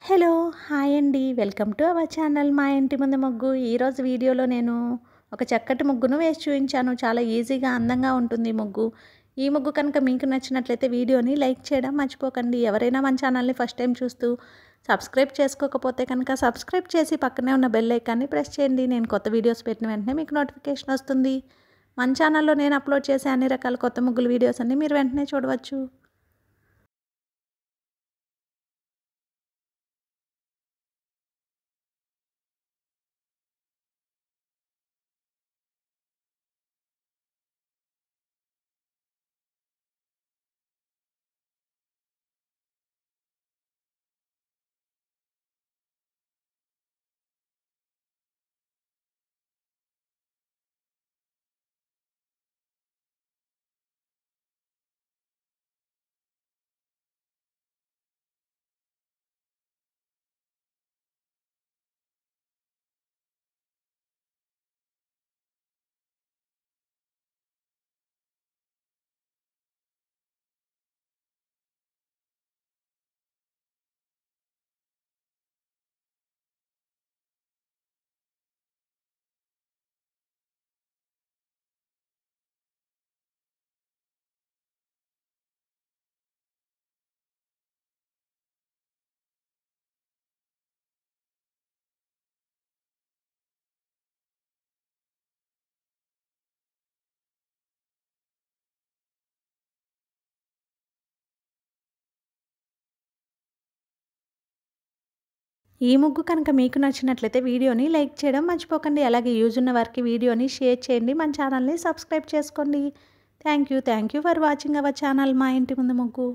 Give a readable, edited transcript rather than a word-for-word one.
Hello! Hi అండి. Welcome to our channel మా ఇంటి ముందు ముగ్గు. ఈరోజు వీడియోలో నేను ఒక చక్కటి ముగ్గును వేసి చూయించాను. చాలా ఈజీగా, అందంగా ఉంటుంది ఈ ముగ్గు. ఈ ముగ్గు కనుక మీకు నచ్చినట్లయితే వీడియోని లైక్ చేయడం మర్చిపోకండి. ఎవరైనా మన ఛానల్ని ఫస్ట్ టైం చూస్తూ సబ్స్క్రైబ్ చేసుకోకపోతే కనుక సబ్స్క్రైబ్ చేసి పక్కనే ఉన్న బెల్ ఐకాన్ని ప్రెస్ చేయండి. నేను కొత్త వీడియోస్ పెట్టిన వెంటనే మీకు నోటిఫికేషన్ వస్తుంది. మన ఛానల్లో నేను అప్లోడ్ చేసే అన్ని రకాల కొత్త ముగ్గుల వీడియోస్ అన్ని మీరు వెంటనే చూడవచ్చు. ఈ ముగ్గు కనుక మీకు నచ్చినట్లయితే వీడియోని లైక్ చేయడం మర్చిపోకండి. అలాగే యూజ్ ఉన్న వారికి వీడియోని షేర్ చేయండి. మన ఛానల్ని సబ్స్క్రైబ్ చేసుకోండి. Thank you for watching our channel మా ఇంటి ముందు ముగ్గు.